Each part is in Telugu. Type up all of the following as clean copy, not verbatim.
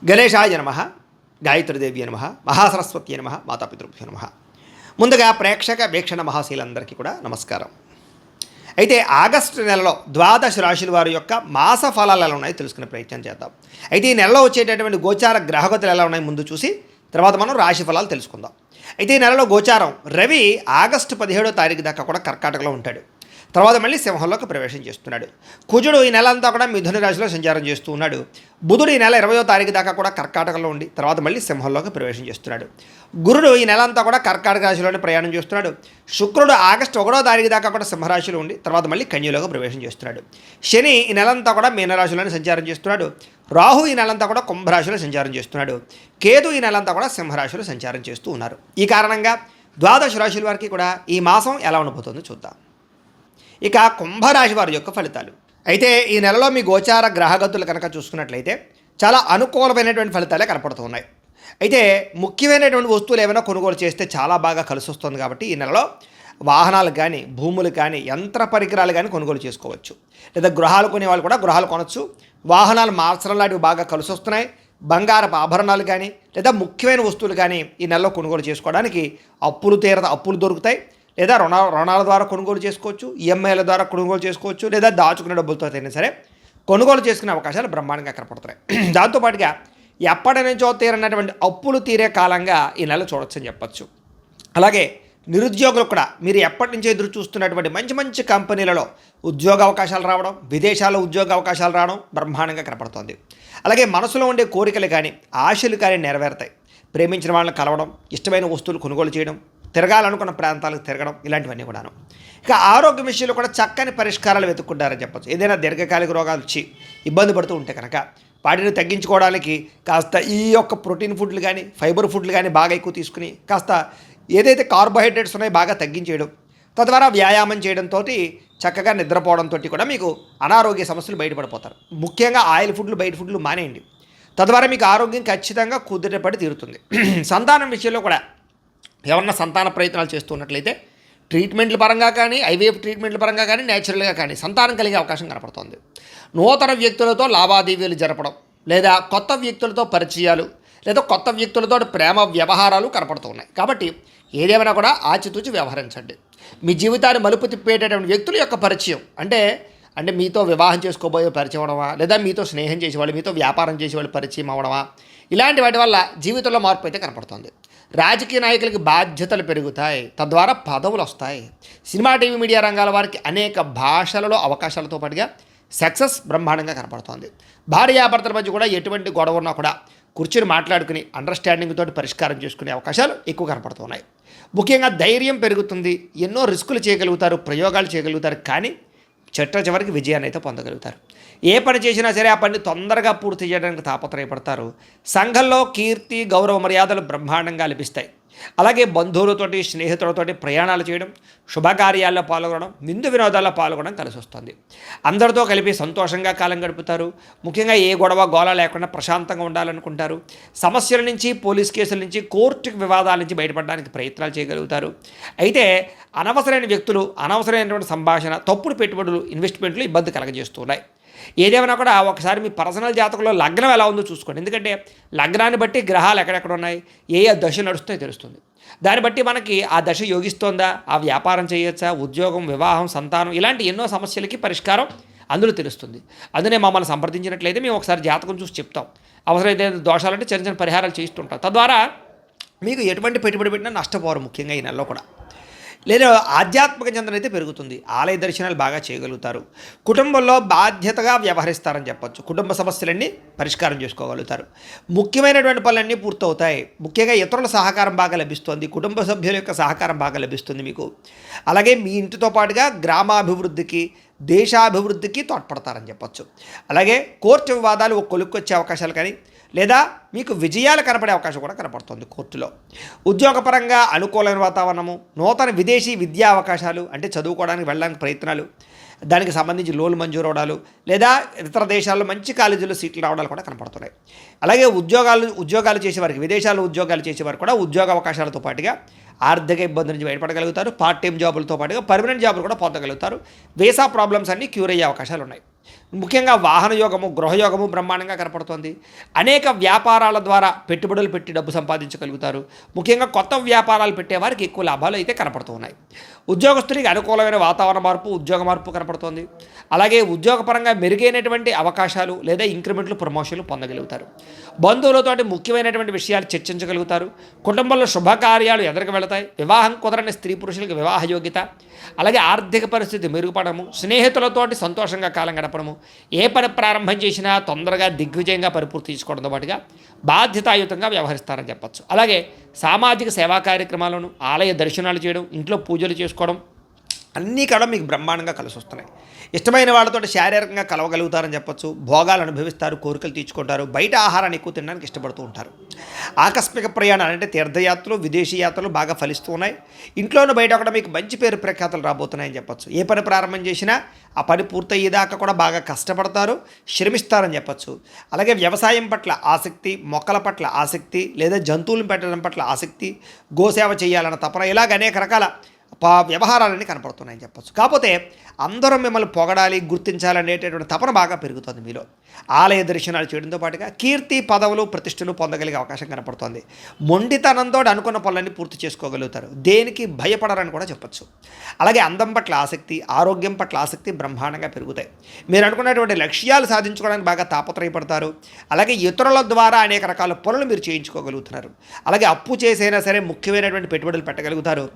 గణేశాయ నమః, గాయత్రీదేవి నమః, మహాసరస్వతి నమః, మాతాపితృభ్యో నమః. ముందుగా ప్రేక్షక వీక్షణ మహాశీలందరికీ కూడా నమస్కారం. అయితే ఆగస్టు నెలలో ద్వాదశ రాశుల వారి యొక్క మాస ఫలాలు ఎలా ఉన్నాయో తెలుసుకునే ప్రయత్నం చేద్దాం. అయితే ఈ నెలలో వచ్చేటటువంటి గోచార గ్రహగతులు ఎలా ఉన్నాయి ముందు చూసి తర్వాత మనం రాశి ఫలాలు తెలుసుకుందాం. అయితే ఈ నెలలో గోచారం రవి ఆగస్టు 17వ తారీఖు దాకా కూడా కర్కాటకలో ఉంటాడు. తర్వాత మళ్ళీ సింహంలోకి ప్రవేశం చేస్తున్నాడు. కుజుడు ఈ నెల అంతా కూడా మిథున రాశిలో సంచారం చేస్తూ ఉన్నాడు. బుధుడు ఈ నెల 20వ తారీఖు దాకా కూడా కర్కాటకలో ఉండి తర్వాత మళ్ళీ సింహంలోకి ప్రవేశం చేస్తున్నాడు. గురుడు ఈ నెల అంతా కూడా కర్కాటక రాశిలోనే ప్రయాణం చేస్తున్నాడు. శుక్రుడు ఆగస్టు 1వ తారీఖు దాకా కూడా సింహరాశిలో ఉండి తర్వాత మళ్ళీ కన్యలోకి ప్రవేశం చేస్తున్నాడు. శని ఈ నెలంతా కూడా మీనరాశిలోనే సంచారం చేస్తున్నాడు. రాహు ఈ నెలంతా కూడా కుంభరాశిలో సంచారం చేస్తున్నాడు. కేతు ఈ నెలంతా కూడా సింహరాశిలో సంచారం చేస్తూ ఉన్నారు. ఈ కారణంగా ద్వాదశ రాశుల వారికి కూడా ఈ మాసం ఎలా ఉండబోతుందో చూద్దాం. ఇక కుంభరాశి వారి యొక్క ఫలితాలు. అయితే ఈ నెలలో మీ గోచార గ్రహగతులు కనుక చూసుకున్నట్లయితే చాలా అనుకూలమైనటువంటి ఫలితాలే కనపడుతూ ఉన్నాయి. అయితే ముఖ్యమైనటువంటి వస్తువులు ఏమైనా కొనుగోలు చేస్తే చాలా బాగా కలిసి వస్తుంది. కాబట్టి ఈ నెలలో వాహనాలు కానీ భూములు కానీ యంత్ర పరికరాలు కానీ కొనుగోలు చేసుకోవచ్చు. లేదా గృహాలు కొనేవాళ్ళు కూడా గృహాలు కొనవచ్చు. వాహనాలు మార్చడం లాంటివి బాగా కలిసి వస్తున్నాయి. బంగారపు ఆభరణాలు కానీ లేదా ముఖ్యమైన వస్తువులు కానీ ఈ నెలలో కొనుగోలు చేసుకోవడానికి అప్పులు దొరుకుతాయి. లేదా రుణాల ద్వారా కొనుగోలు చేసుకోవచ్చు. ఈఎంఐల ద్వారా కొనుగోలు చేసుకోవచ్చు. లేదా దాచుకునే డబ్బులతో అయినా సరే కొనుగోలు చేసుకునే అవకాశాలు బ్రహ్మాండంగా కనపడుతున్నాయి. దాంతోపాటుగా ఎప్పటి నుంచో తీరనటువంటి అప్పులు తీరే కాలంగా ఈ నెల చూడొచ్చని చెప్పచ్చు. అలాగే నిరుద్యోగులు కూడా మీరు ఎప్పటి నుంచో ఎదురు చూస్తున్నటువంటి మంచి మంచి కంపెనీలలో ఉద్యోగ అవకాశాలు రావడం, విదేశాల్లో ఉద్యోగ అవకాశాలు రావడం బ్రహ్మాండంగా కనపడుతుంది. అలాగే మనసులో ఉండే కోరికలు కానీ ఆశలు కానీ నెరవేరుతాయి. ప్రేమించిన వాళ్ళని కలవడం, ఇష్టమైన వస్తువులు కొనుగోలు చేయడం, తిరగాలనుకున్న ప్రాంతాలకు తిరగడం ఇలాంటివన్నీ కూడాను. ఇక ఆరోగ్య విషయంలో కూడా చక్కని పరిష్కారాలు వెతుక్కుంటారని చెప్పచ్చు. ఏదైనా దీర్ఘకాలిక రోగాలు వచ్చి ఇబ్బంది పడుతూ ఉంటే కనుక వాటిని తగ్గించుకోవడానికి కాస్త ఈ యొక్క ప్రోటీన్ ఫుడ్లు కానీ ఫైబర్ ఫుడ్లు కానీ బాగా ఎక్కువ తీసుకుని కాస్త ఏదైతే కార్బోహైడ్రేట్స్ ఉన్నాయో బాగా తగ్గించేయడం, తద్వారా వ్యాయామం చేయడంతో చక్కగా నిద్రపోవడంతో కూడా మీకు అనారోగ్య సమస్యలు బయటపడిపోతారు. ముఖ్యంగా ఆయిల్ ఫుడ్లు బయట ఫుడ్లు మానేయండి. తద్వారా మీకు ఆరోగ్యం ఖచ్చితంగా కుదిరపడి తీరుతుంది. సంతానం విషయంలో కూడా ఎవరన్నా సంతాన ప్రయత్నాలు చేస్తున్నట్లయితే ట్రీట్మెంట్ల పరంగా కానీ ఐవీఎఫ్ ట్రీట్మెంట్ల పరంగా కానీ నేచురల్గా కానీ సంతానం కలిగే అవకాశం కనపడుతుంది. నూతన వ్యక్తులతో లావాదేవీలు జరపడం, లేదా కొత్త వ్యక్తులతో పరిచయాలు, లేదా కొత్త వ్యక్తులతో ప్రేమ వ్యవహారాలు కనపడుతున్నాయి. కాబట్టి ఏదేమైనా కూడా ఆచితూచి వ్యవహరించండి. మీ జీవితాన్ని మలుపు తిప్పేటటువంటి వ్యక్తుల యొక్క పరిచయం అంటే మీతో వివాహం చేసుకోబోయే పరిచయం అవడమా, లేదా మీతో స్నేహం చేసేవాళ్ళు, మీతో వ్యాపారం చేసేవాళ్ళు పరిచయం అవడమా, ఇలాంటి వాటి వల్ల జీవితంలో మార్పు అయితే కనపడుతుంది. రాజకీయ నాయకులకి బాధ్యతలు పెరుగుతాయి, తద్వారా పదవులు వస్తాయి. సినిమా టీవీ మీడియా రంగాల వారికి అనేక భాషలలో అవకాశాలతో పాటుగా సక్సెస్ బ్రహ్మాండంగా కనపడుతోంది. భార్యాభర్తల మధ్య కూడా ఎటువంటి గొడవ ఉన్నా కూడా కూర్చొని మాట్లాడుకుని అండర్స్టాండింగ్ తోటి పరిష్కారం చేసుకునే అవకాశాలు ఎక్కువ కనపడుతున్నాయి. ముఖ్యంగా ధైర్యం పెరుగుతుంది. ఎన్నో రిస్కులు చేయగలుగుతారు, ప్రయోగాలు చేయగలుగుతారు. కానీ చివరికి విజయాన్ని అయితే పొందగలుగుతారు. ఏ పని చేసినా సరే ఆ పని తొందరగా పూర్తి చేయడానికి తాపత్రయపడతారు. సంఘంలో కీర్తి గౌరవ మర్యాదలు బ్రహ్మాండంగా లభిస్తాయి. అలాగే బంధువులతోటి స్నేహితులతోటి ప్రయాణాలు చేయడం, శుభకార్యాల్లో పాల్గొనడం, విందు వినోదాల్లో పాల్గొనడం కలిసి వస్తుంది. అందరితో కలిపి సంతోషంగా కాలం గడుపుతారు. ముఖ్యంగా ఏ గొడవ గోళ లేకుండా ప్రశాంతంగా ఉండాలనుకుంటారు. సమస్యల నుంచి, పోలీస్ కేసుల నుంచి, కోర్టు వివాదాల నుంచి బయటపడడానికి ప్రయత్నాలు చేయగలుగుతారు. అయితే అనవసరమైన వ్యక్తులు, అనవసరమైనటువంటి సంభాషణ, తప్పుడు పెట్టుబడులు, ఇన్వెస్ట్మెంట్లు ఇబ్బంది కలగజేస్తున్నాయి. ఏదేమైనా కూడా ఒకసారి మీ పర్సనల్ జాతకంలో లగ్నం ఎలా ఉందో చూసుకోండి. ఎందుకంటే లగ్నాన్ని బట్టి గ్రహాలు ఎక్కడెక్కడ ఉన్నాయి, ఏ దశ నడుస్తాయో తెలుస్తుంది. దాన్ని బట్టి మనకి ఆ దశ యోగిస్తోందా, ఆ వ్యాపారం చేయొచ్చా, ఉద్యోగం, వివాహం, సంతానం ఇలాంటి ఎన్నో సమస్యలకి పరిష్కారం అందులో తెలుస్తుంది. అందునే మమ్మల్ని సంప్రదించినట్లయితే మేము ఒకసారి జాతకం చూసి చెప్తాం. అవసరమైతే దోషాలంటే చిన్న చిన్న పరిహారాలు చేస్తుంటాం. తద్వారా మీకు ఎటువంటి పెట్టుబడి పెట్టినా నష్టపోరు. ముఖ్యంగా ఈ నెలలో కూడా లేదా ఆధ్యాత్మిక చింతన అయితే పెరుగుతుంది. ఆలయ దర్శనాలు బాగా చేయగలుగుతారు. కుటుంబంలో బాధ్యతగా వ్యవహరిస్తారని చెప్పచ్చు. కుటుంబ సమస్యలన్నీ పరిష్కారం చేసుకోగలుగుతారు. ముఖ్యమైనటువంటి పనులన్నీ పూర్తవుతాయి. ముఖ్యంగా ఇతరుల సహకారం బాగా లభిస్తుంది. కుటుంబ సభ్యుల యొక్క సహకారం బాగా లభిస్తుంది మీకు. అలాగే మీ ఇంటితో పాటుగా గ్రామాభివృద్ధికి, దేశాభివృద్ధికి తోడ్పడతారని చెప్పచ్చు. అలాగే కోర్టు వివాదాలు ఒక కొలుక్కొచ్చే అవకాశాలు కానీ లేదా మీకు విజయాలు కనపడే అవకాశం కూడా కనపడుతుంది కోర్టులో. ఉద్యోగపరంగా అనుకూలమైన వాతావరణము, నూతన విదేశీ విద్యా అవకాశాలు అంటే చదువుకోవడానికి వెళ్ళడానికి ప్రయత్నాలు, దానికి సంబంధించి లోన్లు మంజూరు అవడాలు, లేదా ఇతర దేశాల్లో మంచి కాలేజీల్లో సీట్లు రావడాలు కూడా కనపడుతున్నాయి. అలాగే ఉద్యోగాలు చేసేవారికి, విదేశాల్లో ఉద్యోగాలు చేసేవారు కూడా ఉద్యోగ అవకాశాలతో పాటుగా ఆర్థిక ఇబ్బంది నుంచి బయటపడగలుగుతారు. పార్ట్ టైం జాబులతో పాటుగా పర్మనెంట్ జాబులు కూడా పొందగలుగుతారు. వీసా ప్రాబ్లమ్స్ అన్నీ క్యూర్ అయ్యే అవకాశాలు ఉన్నాయి. ముఖ్యంగా వాహన యోగము, గృహయోగము బ్రహ్మాండంగా కనపడుతోంది. అనేక వ్యాపారాల ద్వారా పెట్టుబడులు పెట్టి డబ్బు సంపాదించగలుగుతారు. ముఖ్యంగా కొత్త వ్యాపారాలు పెట్టేవారికి ఎక్కువ లాభాలు అయితే కనపడుతూ ఉన్నాయి. ఉద్యోగస్తుడికి అనుకూలమైన వాతావరణ మార్పు, ఉద్యోగ మార్పు కనపడుతోంది. అలాగే ఉద్యోగపరంగా మెరుగైనటువంటి అవకాశాలు లేదా ఇంక్రిమెంట్లు, ప్రమోషన్లు పొందగలుగుతారు. బంధువులతోటి ముఖ్యమైనటువంటి విషయాలు చర్చించగలుగుతారు. కుటుంబంలో శుభకార్యాలు ఎదురుకు వెళతాయి. వివాహం కుదరని స్త్రీ పురుషులకు వివాహ యోగ్యత, అలాగే ఆర్థిక పరిస్థితి మెరుగుపడము, స్నేహితులతోటి సంతోషంగా కాలం గడపడము, ఏ పని ప్రారంభం చేసినా తొందరగా దిగ్విజయంగా పరిపూర్తి చేసుకోవడంతో పాటుగా బాధ్యతాయుతంగా వ్యవహరిస్తారని చెప్పచ్చు. అలాగే సామాజిక సేవా కార్యక్రమాలను, ఆలయ దర్శనాలు చేయడం, ఇంట్లో పూజలు చేసుకోవడం అన్నీ కూడా మీకు బ్రహ్మాండంగా కలిసి వస్తున్నాయి. ఇష్టమైన వాళ్ళతో శారీరకంగా కలవగలుగుతారని చెప్పొచ్చు. భోగాలు అనుభవిస్తారు, కోరికలు తీర్చుకుంటారు, బయట ఆహారాన్ని ఎక్కువ తినడానికి ఇష్టపడుతూ ఉంటారు. ఆకస్మిక ప్రయాణాలు అంటే తీర్థయాత్రలు, విదేశీ యాత్రలు బాగా ఫలిస్తూ ఉన్నాయి. ఇంట్లోనూ బయట కూడా మీకు మంచి పేరు ప్రఖ్యాతలు రాబోతున్నాయని చెప్పొచ్చు. ఏ పని ప్రారంభం చేసినా ఆ పని పూర్తయ్యేదాకా కూడా బాగా కష్టపడతారు, శ్రమిస్తారని చెప్పొచ్చు. అలాగే వ్యవసాయం పట్ల ఆసక్తి, మొక్కల పట్ల ఆసక్తి, లేదా జంతువులను పెట్టడం పట్ల ఆసక్తి, గోసేవ చేయాలన్న తపన, ఇలాగ అనేక రకాల వ్యవహారాలన్నీ కనపడుతున్నాయని చెప్పచ్చు. కాకపోతే అందరూ మిమ్మల్ని పొగడాలి, గుర్తించాలనేటటువంటి తపన బాగా పెరుగుతుంది మీలో. ఆలయ దర్శనాలు చేయడంతో పాటుగా కీర్తి, పదవులు, ప్రతిష్టలు పొందగలిగే అవకాశం కనపడుతుంది. మొండితనంతో అనుకున్న పనులన్నీ పూర్తి చేసుకోగలుగుతారు. దేనికి భయపడరని కూడా చెప్పచ్చు. అలాగే అందం పట్ల ఆసక్తి, ఆరోగ్యం పట్ల ఆసక్తి బ్రహ్మాండంగా పెరుగుతాయి. మీరు అనుకున్నటువంటి లక్ష్యాలు సాధించుకోవడానికి బాగా తాపత్రయపడతారు. అలాగే ఇతరుల ద్వారా అనేక రకాల పనులు మీరు చేయించుకోగలుగుతున్నారు. అలాగే అప్పు చేసైనా సరే ముఖ్యమైనటువంటి పెట్టుబడులు పెట్టగలుగుతారు.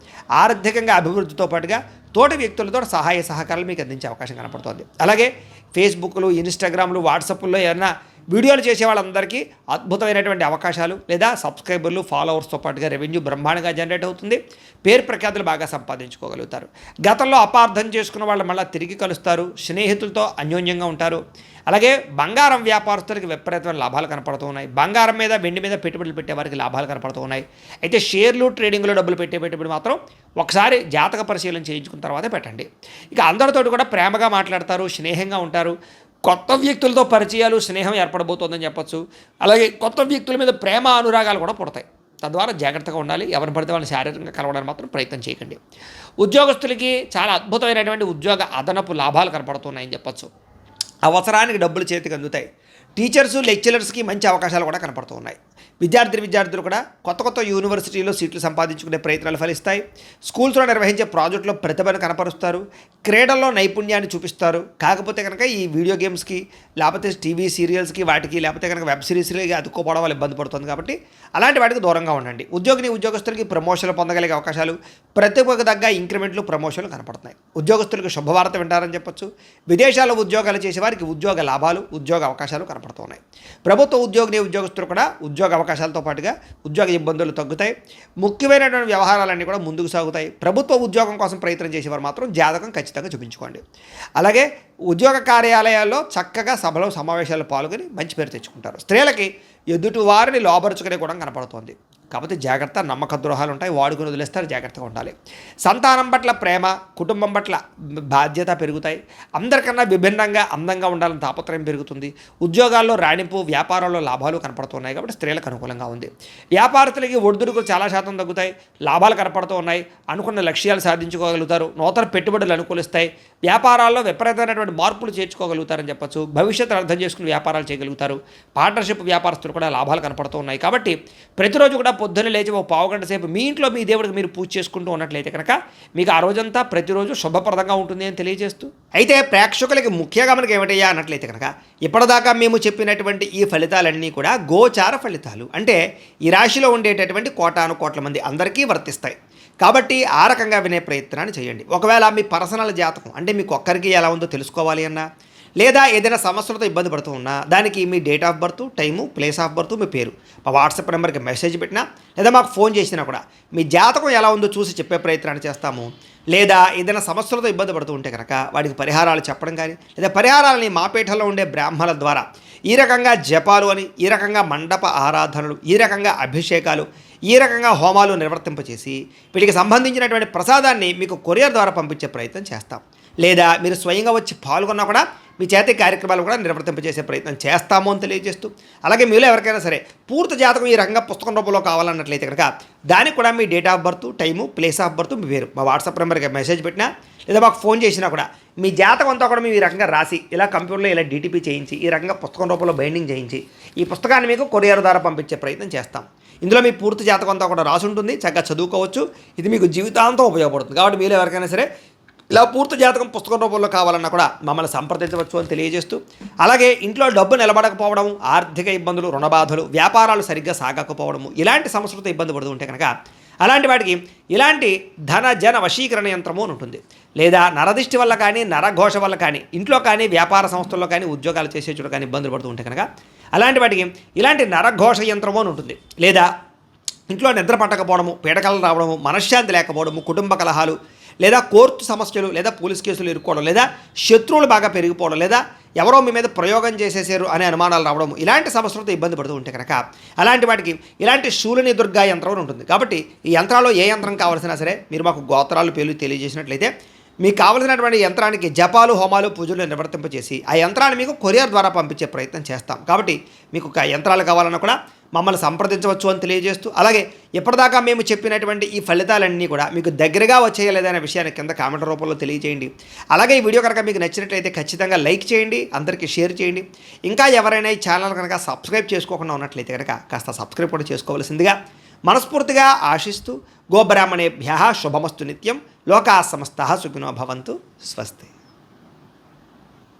ఆర్థికంగా అభివృద్ధితో పాటుగా తోటి వ్యక్తులతో సహాయ సహకారాలు మీకు అందించే అవకాశం కనపడుతుంది. అలాగే ఫేస్బుక్లు, ఇన్స్టాగ్రామ్లు, వాట్సాప్లో ఏమన్నా వీడియోలు చేసే వాళ్ళందరికీ అద్భుతమైనటువంటి అవకాశాలు లేదా సబ్స్క్రైబర్లు, ఫాలోవర్స్తో పాటుగా రెవెన్యూ బ్రహ్మాండంగా జనరేట్ అవుతుంది. పేరు ప్రఖ్యాతులు బాగా సంపాదించుకోగలుగుతారు. గతంలో అపార్థం చేసుకున్న వాళ్ళు మళ్ళీ తిరిగి కలుస్తారు. స్నేహితులతో అన్యోన్యంగా ఉంటారు. అలాగే బంగారం వ్యాపారస్తులకి విపరీతమైన లాభాలు కనపడుతూ ఉన్నాయి. బంగారం మీద, వెండి మీద పెట్టుబడులు పెట్టే వారికి లాభాలు కనపడుతూ ఉన్నాయి. అయితే షేర్లు, ట్రేడింగ్లో డబ్బులు పెట్టుబడి మాత్రం ఒకసారి జాతక పరిశీలన చేయించుకున్న తర్వాతే పెట్టండి. ఇక అందరితోటి కూడా ప్రేమగా మాట్లాడతారు, స్నేహంగా ఉంటారు. కొత్త వ్యక్తులతో పరిచయాలు, స్నేహం ఏర్పడబోతోందని చెప్పొచ్చు. అలాగే కొత్త వ్యక్తుల మీద ప్రేమ, అనురాగాలు కూడా పుడతాయి. తద్వారా జాగ్రత్తగా ఉండాలి. ఎవరిని పడితే వాళ్ళని శారీరకంగా కలవడానికి మాత్రం ప్రయత్నం చేయకండి. ఉద్యోగస్తులకి చాలా అద్భుతమైనటువంటి ఉద్యోగ అదనపు లాభాలు కనపడుతున్నాయని చెప్పొచ్చు. అవసరానికి డబ్బులు చేతికి అందుతాయి. టీచర్సు, లెక్చరర్స్కి మంచి అవకాశాలు కూడా కనపడుతూ ఉన్నాయి. విద్యార్థులు కూడా కొత్త యూనివర్సిటీలో సీట్లు సంపాదించుకునే ప్రయత్నాలు ఫలిస్తాయి. స్కూల్స్లో నిర్వహించే ప్రాజెక్టులో ప్రతిభను కనపరుస్తారు. క్రీడల్లో నైపుణ్యాన్ని చూపిస్తారు. కాకపోతే కనుక ఈ వీడియో గేమ్స్కి, లేకపోతే టీవీ సీరియల్స్కి, వాటికి, లేకపోతే కనుక వెబ్ సిరీస్లకి అతుక్కోవడం వల్ల ఇబ్బంది పడుతుంది. కాబట్టి అలాంటి వాటికి దూరంగా ఉండండి. ఉద్యోగస్తులకి ప్రమోషన్లు పొందగలిగే అవకాశాలు, ప్రతిభకు తగ్గ ఇంక్రిమెంట్లు, ప్రమోషన్లు కనపడుతున్నాయి. ఉద్యోగస్తులకు శుభవార్త వింటారని చెప్పొచ్చు. విదేశాల్లో ఉద్యోగాలు చేసేవారికి ఉద్యోగ లాభాలు, ఉద్యోగ అవకాశాలు కనపడుతున్నాయి. ప్రభుత్వ ఉద్యోగస్తులు కూడా ఉద్యోగ అవకాశాలతో పాటుగా ఉద్యోగ ఇబ్బందులు తగ్గుతాయి. ముఖ్యమైనటువంటి వ్యవహారాలన్నీ కూడా ముందుకు సాగుతాయి. ప్రభుత్వ ఉద్యోగం కోసం ప్రయత్నం చేసేవారు మాత్రం జాతకం ఖచ్చితంగా చూపించుకోండి. అలాగే ఉద్యోగ కార్యాలయాల్లో చక్కగా సభలో, సమావేశాల్లో పాల్గొని మంచి పేరు తెచ్చుకుంటారు. స్త్రీలకి ఎదుటి వారిని లోబరుచుకునే కూడా కనపడుతోంది. కాకపోతే జాగ్రత్త, నమ్మక ద్రోహాలు ఉంటాయి, వాడుకుని వదిలేస్తారు, జాగ్రత్తగా ఉండాలి. సంతానం పట్ల ప్రేమ, కుటుంబం పట్ల బాధ్యత పెరుగుతాయి. అందరికన్నా విభిన్నంగా, అందంగా ఉండాలని తాపత్రయం పెరుగుతుంది. ఉద్యోగాల్లో రాణింపు, వ్యాపారాల్లో లాభాలు కనపడుతున్నాయి. కాబట్టి స్త్రీలకు అనుకూలంగా ఉంది. వ్యాపారస్తులకి ఒడిదుడుకులు చాలా శాతం తగ్గుతాయి. లాభాలు కనపడుతూ ఉన్నాయి. అనుకున్న లక్ష్యాలు సాధించుకోగలుగుతారు. నూతన పెట్టుబడులు అనుకూలిస్తాయి. వ్యాపారాల్లో విపరీతమైనటువంటి మార్పులు చేర్చుకోగలుగుతారని చెప్పొచ్చు. భవిష్యత్తును అర్థం చేసుకుని వ్యాపారాలు చేయగలుగుతారు. పార్ట్నర్షిప్ వ్యాపారస్తులు కూడా లాభాలు కనపడుతూ ఉన్నాయి. కాబట్టి ప్రతిరోజు కూడా పొద్దున్న లేచి ఒక పావుగంట సేపు మీ ఇంట్లో మీ దేవుడికి మీరు పూజ చేసుకుంటూ ఉన్నట్లయితే కనుక మీకు ఆ రోజంతా ప్రతిరోజు శుభప్రదంగా ఉంటుంది అని తెలియజేస్తూ, అయితే ప్రేక్షకులకి ముఖ్యంగా మనకి ఏమిటయ్యా అన్నట్లయితే కనుక ఇప్పటిదాకా మేము చెప్పినటువంటి ఈ ఫలితాలన్నీ కూడా గోచార ఫలితాలు. అంటే ఈ రాశిలో ఉండేటటువంటి కోటాను కోట్ల మంది అందరికీ వర్తిస్తాయి. కాబట్టి ఆ రకంగా వినే ప్రయత్నాన్ని చేయండి. ఒకవేళ మీ పర్సనల్ జాతకం అంటే మీకు ఒక్కరికి ఎలా ఉందో తెలుసుకోవాలి అన్నా, లేదా ఏదైనా సమస్యలతో ఇబ్బంది పడుతూ ఉన్నా దానికి మీ date of birth, time, place of birth, మీ పేరు మా వాట్సాప్ నెంబర్కి మెసేజ్ పెట్టినా లేదా మాకు ఫోన్ చేసినా కూడా మీ జాతకం ఎలా ఉందో చూసి చెప్పే ప్రయత్నాన్ని చేస్తాము. లేదా ఏదైనా సమస్యలతో ఇబ్బంది పడుతూ ఉంటే కనుక వాటికి పరిహారాలు చెప్పడం కానీ, లేదా పరిహారాలని మా పీఠంలో ఉండే బ్రాహ్మణుల ద్వారా ఈ రకంగా జపాలు అని, ఈ రకంగా మండప ఆరాధనలు, ఈ రకంగా అభిషేకాలు, ఈ రకంగా హోమాలు నిర్వర్తింపచేసి వీటికి సంబంధించినటువంటి ప్రసాదాన్ని మీకు కొరియర్ ద్వారా పంపించే ప్రయత్నం చేస్తాం. లేదా మీరు స్వయంగా వచ్చి పాల్గొన్నా కూడా మీ చేతి కార్యక్రమాలు కూడా నిర్వర్తింపజేసే ప్రయత్నం చేస్తాము అని తెలియజేస్తూ, అలాగే మీలో ఎవరికైనా సరే పూర్తి జాతకం ఈ రకంగా పుస్తకం రూపంలో కావాలన్నట్లయితే కనుక దానికి కూడా మీ date of birth, time, place of birth, మీ పేరు మా వాట్సాప్ నెంబర్కి మెసేజ్ పెట్టినా లేదా మాకు ఫోన్ చేసినా కూడా మీ జాతకం అంతా కూడా మేము ఈ రకంగా రాసి ఇలా కంప్యూటర్లో ఇలా డీటీపీ చేయించి ఈ రకంగా పుస్తకం రూపంలో బైండింగ్ చేయించి ఈ పుస్తకాన్ని మీకు కొరియర్ ద్వారా పంపించే ప్రయత్నం చేస్తాం. ఇందులో మీ పూర్తి జాతకం అంతా కూడా రాసి ఉంటుంది, చక్కగా చదువుకోవచ్చు. ఇది మీకు జీవితాంతం ఉపయోగపడుతుంది. కాబట్టి మీలో ఎవరికైనా సరే ఇలా పూర్తి జాతకం పుస్తకం రూపంలో కావాలన్నా కూడా మమ్మల్ని సంప్రదించవచ్చు అని తెలియజేస్తూ, అలాగే ఇంట్లో డబ్బు నిలబడకపోవడం, ఆర్థిక ఇబ్బందులు, రుణబాధలు, వ్యాపారాలు సరిగ్గా సాగకపోవడము ఇలాంటి సమస్యలతో ఇబ్బంది పడుతూ ఉంటే కనుక అలాంటి వాటికి ఇలాంటి ధన జన వశీకరణ యంత్రము అని ఉంటుంది. లేదా నరదిష్టి వల్ల కానీ నరఘోష వల్ల కానీ ఇంట్లో కానీ వ్యాపార సంస్థల్లో కానీ ఉద్యోగాలు చేసే చోట కానీ ఇబ్బందులు పడుతూ ఉంటే కనుక అలాంటి వాటికి ఇలాంటి నరఘోష యంత్రము అని ఉంటుంది. లేదా ఇంట్లో నిద్ర పట్టకపోవడము, పీడకలు రావడము, మనశ్శాంతి లేకపోవడము, కుటుంబ కలహాలు, లేదా కోర్టు సమస్యలు, లేదా పోలీస్ కేసులు ఇరుక్కోవడం, లేదా శత్రువులు బాగా పెరిగిపోవడం, లేదా ఎవరో మీ మీద ప్రయోగం చేసేసారు అనే అనుమానాలు రావడం ఇలాంటి సమస్యలతో ఇబ్బంది పడుతూ ఉంటే కనుక అలాంటి వాటికి ఇలాంటి శూలిని దుర్గా యంత్రం ఉంటుంది. కాబట్టి ఈ యంత్రాల్లో ఏ యంత్రం కావాల్సినా సరే మీరు మాకు గోత్రాలు పేర్లు తెలియజేసినట్లయితే మీకు కావలసినటువంటి యంత్రానికి జపాలు, హోమాలు, పూజలు నిర్వర్తింపజేసి ఆ యంత్రాన్ని మీకు కొరియర్ ద్వారా పంపించే ప్రయత్నం చేస్తాం. కాబట్టి మీకు యంత్రాలు కావాలన్నా కూడా మమ్మల్ని సంప్రదించవచ్చు అని తెలియజేస్తూ, అలాగే ఇప్పటిదాకా మేము చెప్పినటువంటి ఈ ఫలితాలన్నీ కూడా మీకు దగ్గరగా వచ్చేయలేదనే విషయాన్ని కింద కామెంట్ రూపంలో తెలియజేయండి. అలాగే ఈ వీడియో కనుక మీకు నచ్చినట్లయితే ఖచ్చితంగా లైక్ చేయండి, అందరికీ షేర్ చేయండి. ఇంకా ఎవరైనా ఈ ఛానల్ కనుక సబ్స్క్రైబ్ చేసుకోకుండా ఉన్నట్లయితే కనుక కాస్త సబ్స్క్రైబ్ కూడా చేసుకోవాల్సిందిగా మనస్ఫూర్తిగా ఆశిస్తూ, గోబ్రాహ్మణేభ్యః శుభమస్తు నిత్యం, లోకాः సమస్తాः సుఖినో భవంతు. స్వస్తి.